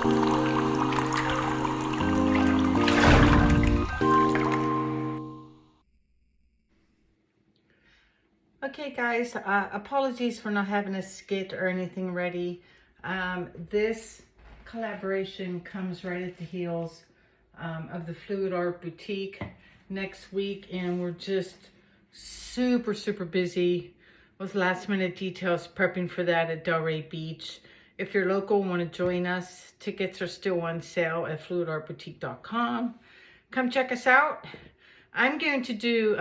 Okay guys, apologies for not having a skit or anything ready. This collaboration comes right at the heels of the Fluid Art Boutique next week, and we're just super busy with last minute details prepping for that at Delray Beach. If you're local and want to join us, tickets are still on sale at fluidartboutique.com. Come check us out. I'm going to do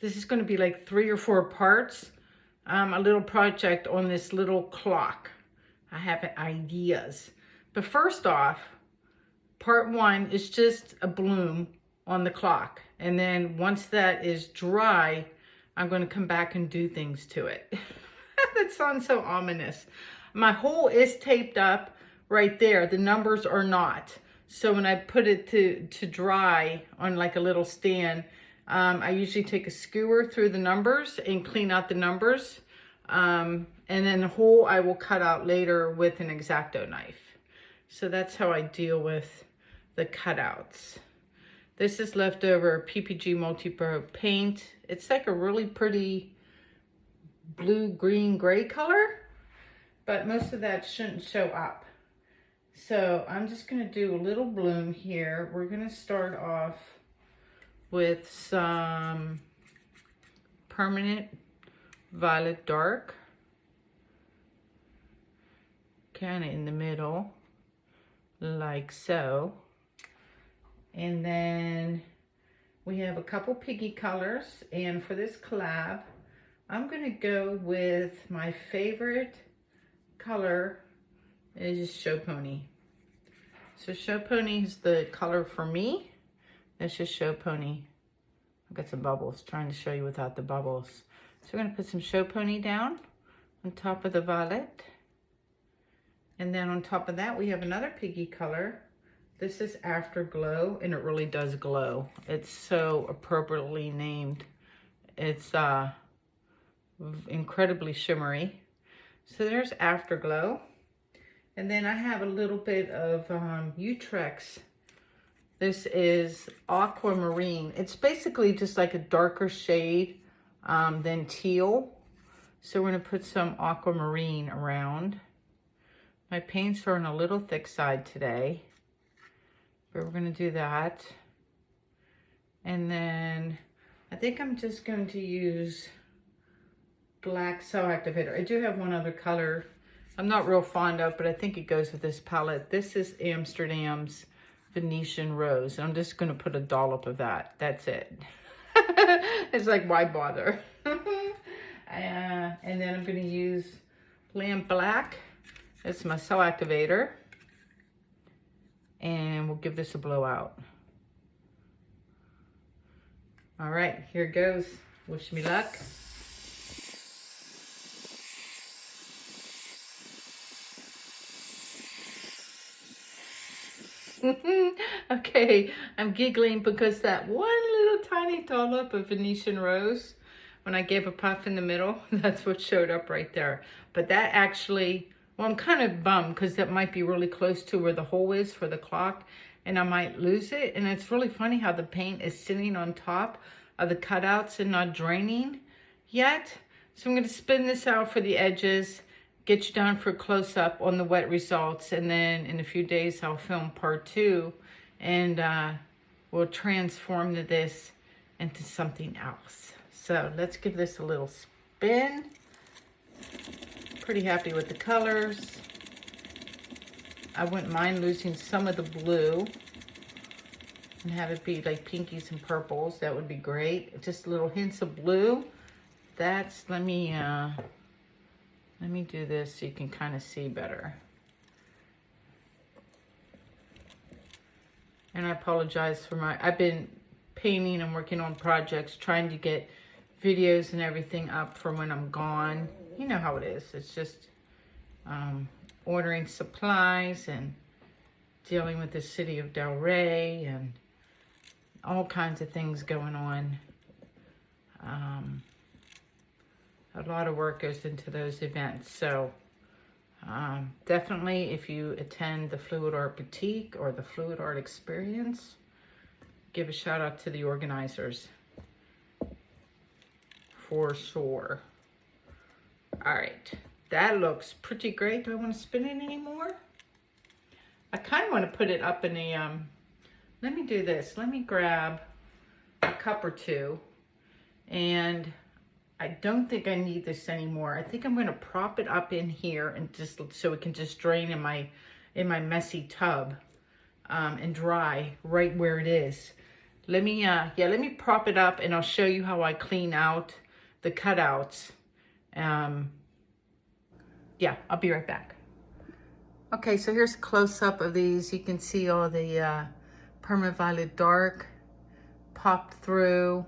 this is going to be like 3 or 4 parts, a little project on this little clock. I have ideas. But first off, part 1 is just a bloom on the clock. And then once that is dry, I'm going to come back and do things to it. That sounds so ominous. My hole is taped up right there. The numbers are not. So when I put it to dry on like a little stand, I usually take a skewer through the numbers and clean out the numbers. And then the hole I will cut out later with an X-Acto knife. So that's how I deal with the cutouts. This is leftover PPG Multi-Pro paint. It's like a really pretty blue, green, gray color, but most of that shouldn't show up. So I'm just gonna do a little bloom here. We're gonna start off with some permanent violet dark, kind of in the middle, like so. And then we have a couple piggy colors, and for this collab, I'm gonna go with my favorite color is Show Pony. So Show Pony is the color for me. That's just Show Pony. I've got some bubbles, trying to show you without the bubbles. So we're gonna put some Show Pony down on top of the violet. And then on top of that, we have another piggy color. This is Afterglow, and it really does glow. It's so appropriately named. It's incredibly shimmery. So there's Afterglow. And then I have a little bit of Utrex. This is Aquamarine. It's basically just like a darker shade than teal. So we're gonna put some Aquamarine around. My paints are on a little thick side today, but we're gonna do that. And then I think I'm just going to use black cell activator. I do have one other color I'm not real fond of, but I think it goes with this palette. This is Amsterdam's Venetian Rose. I'm just gonna put a dollop of that. That's it. It's like, why bother? And then I'm gonna use Lamp Black. It's my cell activator. And we'll give this a blowout. All right, here it goes. Wish me luck. Okay, I'm giggling because that one little tiny dollop of Venetian Rose, when I gave a puff in the middle, that's what showed up right there. But that actually, well, I'm kind of bummed because that might be really close to where the hole is for the clock, and I might lose it. And it's really funny how the paint is sitting on top of the cutouts and not draining yet. So I'm going to spin this out for the edges, get you down for a close-up on the wet results, and then in a few days I'll film part 2, and we'll transform this into something else. So let's give this a little spin. Pretty happy with the colors. I wouldn't mind losing some of the blue and have it be like pinkies and purples. That would be great. Just little hints of blue. That's, let me do this so you can kind of see better. And I apologize for I've been painting and working on projects, trying to get videos and everything up for when I'm gone. You know how it is. It's just ordering supplies and dealing with the city of Delray and all kinds of things going on. A lot of work goes into those events. So Definitely, if you attend the Fluid Art Boutique or the Fluid Art Experience, give a shout out to the organizers. For sure. All right, that looks pretty great. Do I want to spin it anymore? I kind of want to put it up in a, let me do this. Let me grab a cup or two, and I don't think I need this anymore. I think I'm going to prop it up in here and just so it can just drain in my messy tub and dry right where it is. Let me let me prop it up and I'll show you how I clean out the cutouts. Yeah, I'll be right back. Okay, so here's a close-up of these. You can see all the permanent violet dark popped through.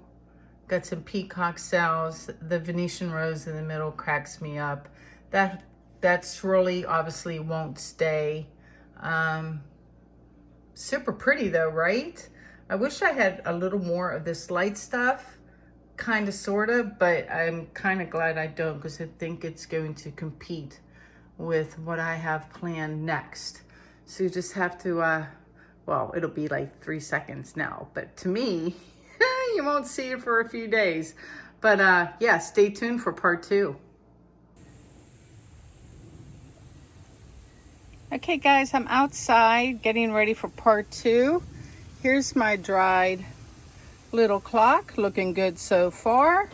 Got some peacock cells. The Venetian rose in the middle cracks me up. That swirly obviously won't stay. Super pretty though, right? I wish I had a little more of this light stuff, kind of, sort of, but I'm kind of glad I don't, because I think it's going to compete with what I have planned next. So you just have to, well, it'll be like 3 seconds now, but to me, you won't see it for a few days. But yeah, stay tuned for part 2. Okay guys, I'm outside getting ready for part 2. Here's my dried little clock, looking good so far.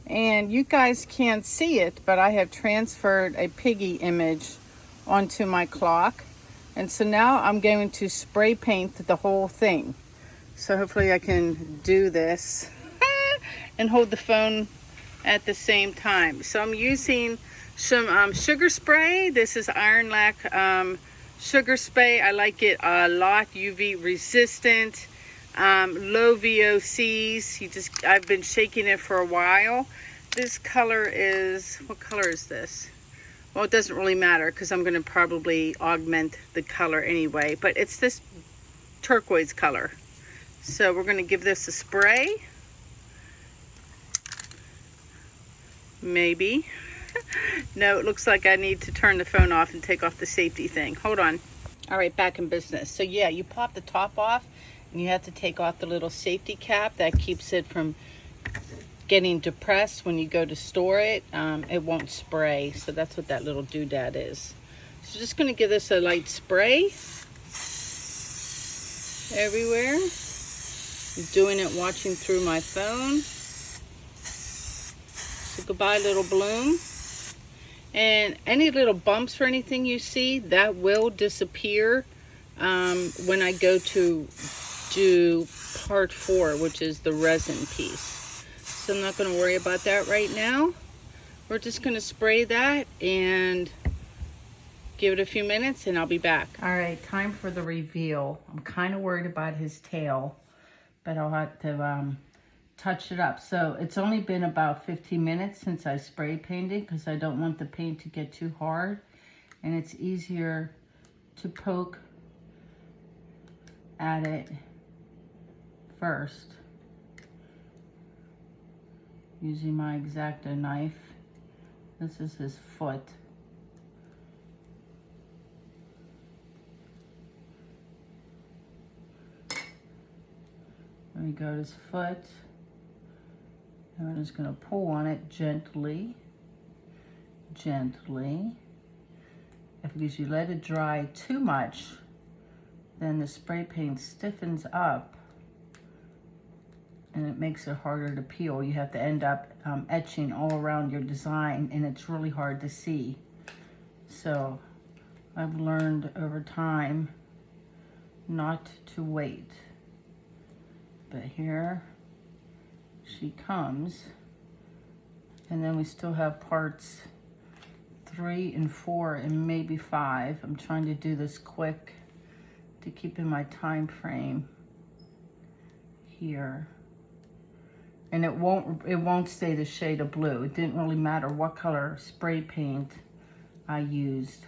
And you guys can't see it, but I have transferred a piggy image onto my clock. And so now I'm going to spray paint the whole thing. So hopefully I can do this and hold the phone at the same time. So I'm using some sugar spray. This is Iron Lac sugar spray. I like it a lot. UV resistant, low VOCs. I've been shaking it for a while. This color is, what color is this? Well, it doesn't really matter because I'm going to probably augment the color anyway, but it's this turquoise color. So we're going to give this a spray. Maybe. No, it looks like I need to turn the phone off and take off the safety thing. Hold on. All right, back in business. So yeah, you pop the top off and you have to take off the little safety cap that keeps it from getting depressed when you go to store it. It won't spray. So that's what that little doodad is. So just going to give this a light spray everywhere. I'm doing it watching through my phone. So goodbye, little bloom. And any little bumps or anything you see, that will disappear when I go to do part 4, which is the resin piece. So I'm not going to worry about that right now. We're just going to spray that and give it a few minutes and I'll be back. All right, time for the reveal. I'm kind of worried about his tail, but I'll have to touch it up. So it's only been about 15 minutes since I spray painted because I don't want the paint to get too hard, and it's easier to poke at it first using my X-Acto knife. This is his foot. Let me go to his foot. And we're just going to pull on it gently, gently. If you let it dry too much, then the spray paint stiffens up and it makes it harder to peel. You have to end up etching all around your design, and it's really hard to see. So I've learned over time not to wait. But here she comes, and then we still have parts 3 and 4 and maybe 5. I'm trying to do this quick to keep in my time frame here. And it won't stay the shade of blue. It didn't really matter what color spray paint I used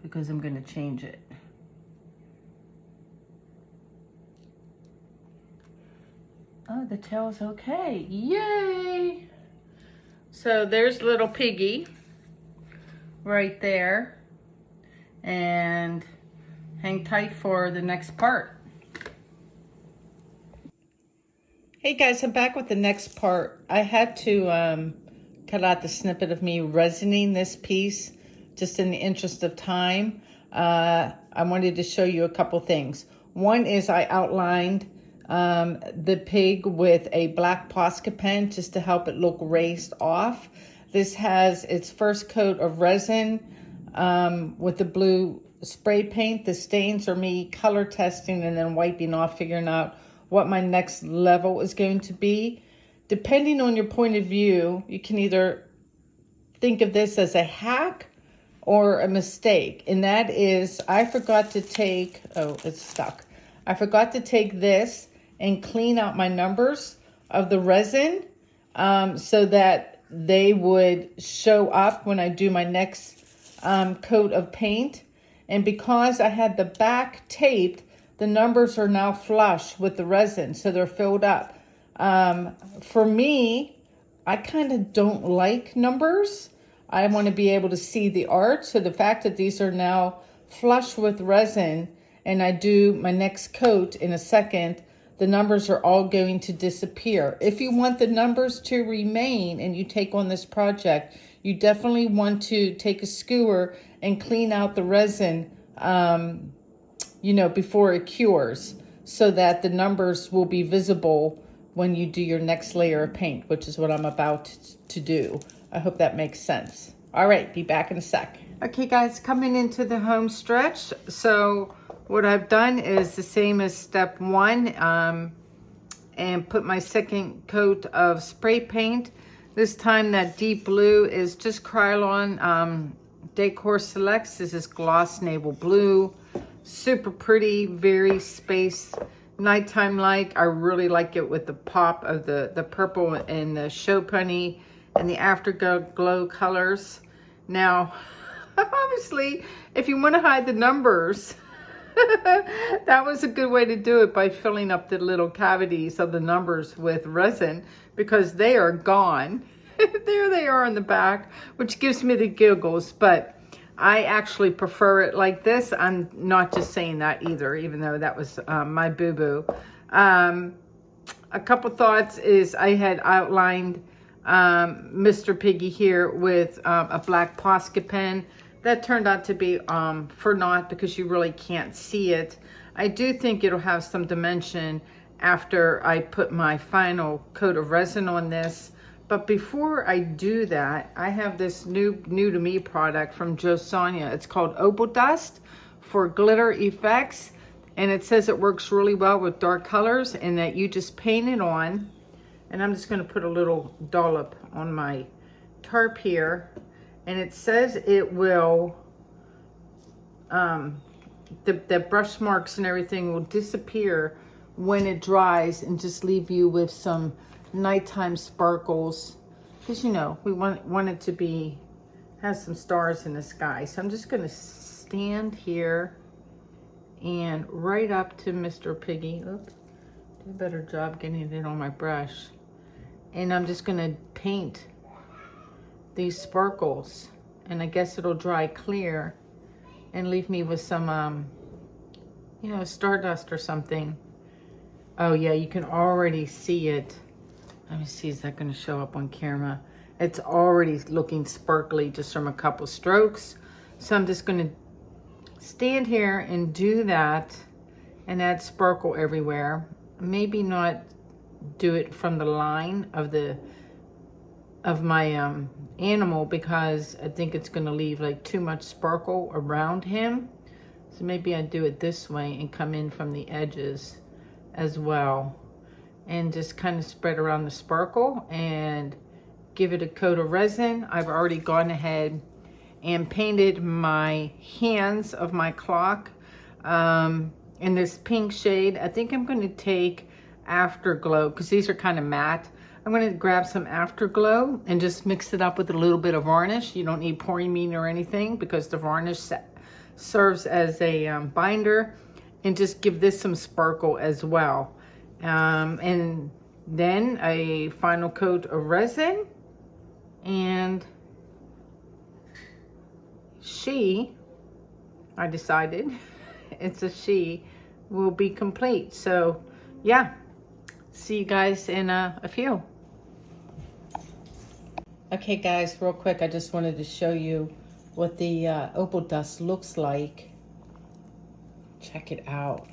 because I'm going to change it. Oh, the tail's okay. Yay! So there's little Piggy right there. and hang tight for the next part. Hey guys, I'm back with the next part. I had to cut out the snippet of me resining this piece just in the interest of time. I wanted to show you a couple things. One is I outlined the pig with a black Posca pen just to help it look raised off. This has its first coat of resin with the blue spray paint. The stains are me color testing and then wiping off, figuring out what my next level is going to be. Depending on your point of view, you can either think of this as a hack or a mistake. And that is, I forgot to take, oh, it's stuck. I forgot to take this and clean out my numbers of the resin so that they would show up when I do my next coat of paint. And because I had the back taped, the numbers are now flush with the resin, so they're filled up. For me, I kind of don't like numbers. I want to be able to see the art. So the fact that these are now flush with resin and I do my next coat in a second, the numbers are all going to disappear. If you want the numbers to remain and you take on this project, you definitely want to take a skewer and clean out the resin you know, before it cures, so that the numbers will be visible when you do your next layer of paint, which is what I'm about to do. I hope that makes sense. All right, be back in a sec. Okay guys, coming into the home stretch. So what I've done is the same as step one, and put my second coat of spray paint. This time that deep blue is just Krylon Decor Selects. This is Gloss Naval Blue. Super pretty, very space, nighttime like. I really like it with the pop of the purple and the show punny and the afterglow colors. Now, obviously, if you want to hide the numbers, that was a good way to do it, by filling up the little cavities of the numbers with resin, because they are gone. There they are in the back, which gives me the giggles, but I actually prefer it like this. I'm not just saying that either, even though that was my boo-boo. A couple thoughts is I had outlined Mr. Piggy here with a black Posca pen. That turned out to be for naught because you really can't see it. I do think it'll have some dimension after I put my final coat of resin on this. But before I do that, I have this new to me product from Jo Sonja. It's called Opal Dust for glitter effects. And it says it works really well with dark colors and that you just paint it on. And I'm just going to put a little dollop on my tarp here. And it says it will, the brush marks and everything will disappear when it dries and just leave you with some nighttime sparkles, because you know we want it to be, has some stars in the sky. So I'm just going to stand here and right up to Mr. Piggy. Oops, do a better job getting it on my brush. And I'm just going to paint these sparkles, and I guess it'll dry clear and leave me with some you know, stardust or something. Oh yeah, you can already see it. Let me see, is that going to show up on camera? It's already looking sparkly just from a couple strokes. So I'm just going to stand here and do that and add sparkle everywhere. Maybe not do it from the line of my animal, because I think it's going to leave like too much sparkle around him. So maybe I do it this way and come in from the edges as well, and just kind of spread around the sparkle and give it a coat of resin. I've already gone ahead and painted my hands of my clock in this pink shade. I think I'm going to take Afterglow, because these are kind of matte. I'm going to grab some Afterglow and just mix it up with a little bit of varnish. You don't need pouring mean or anything, because the varnish serves as a binder, and just give this some sparkle as well. And then a final coat of resin, and she I decided it's a she, will be complete. So yeah, see you guys in a few. Okay guys, real quick, I just wanted to show you what the opal dust looks like. Check it out.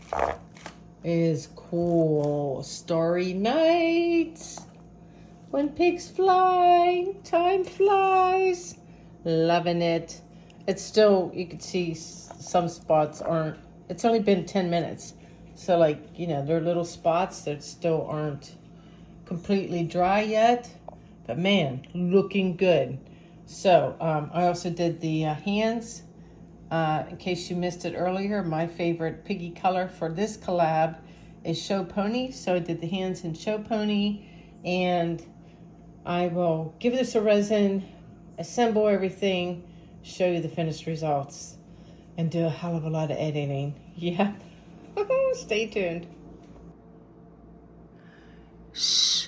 It is cool. Starry nights. When pigs fly, time flies. Loving it. It's still, you can see some spots aren't, it's only been 10 minutes. So like, you know, there are little spots that still aren't completely dry yet. But man, looking good. So I also did the hands. In case you missed it earlier, my favorite piggy color for this collab is Show Pony. So I did the hands in Show Pony, and I will give this a resin, assemble everything, show you the finished results, and do a hell of a lot of editing. Yeah, stay tuned. Shh,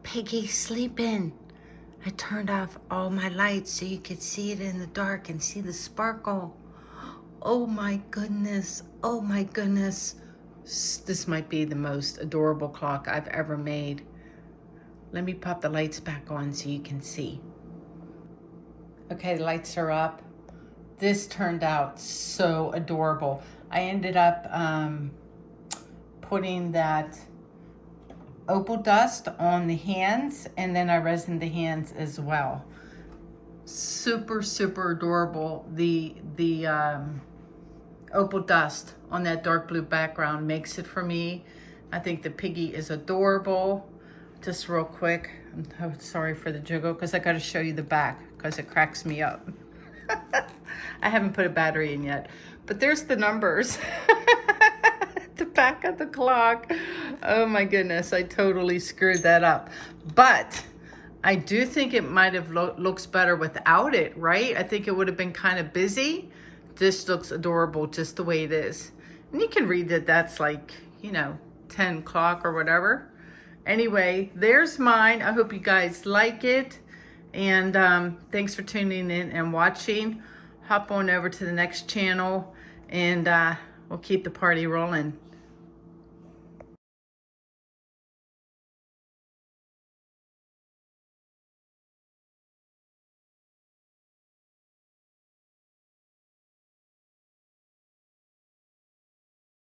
Piggy's sleeping. I turned off all my lights so you could see it in the dark and see the sparkle. Oh my goodness, oh my goodness. This might be the most adorable clock I've ever made. Let me pop the lights back on so you can see. Okay, the lights are up. This turned out so adorable. I ended up putting that opal dust on the hands, and then I resined the hands as well. Super, super adorable. The opal dust on that dark blue background makes it for me. I think the piggy is adorable. Just real quick, I'm sorry for the jiggle because I got to show you the back because it cracks me up. I haven't put a battery in yet, but there's the numbers. The back of the clock. Oh my goodness, I totally screwed that up. But I do think it might have looks better without it, right? I think it would have been kind of busy. This looks adorable just the way it is. And you can read that that's like, you know, 10 o'clock or whatever. Anyway, there's mine. I hope you guys like it. And thanks for tuning in and watching. Hop on over to the next channel, and we'll keep the party rolling.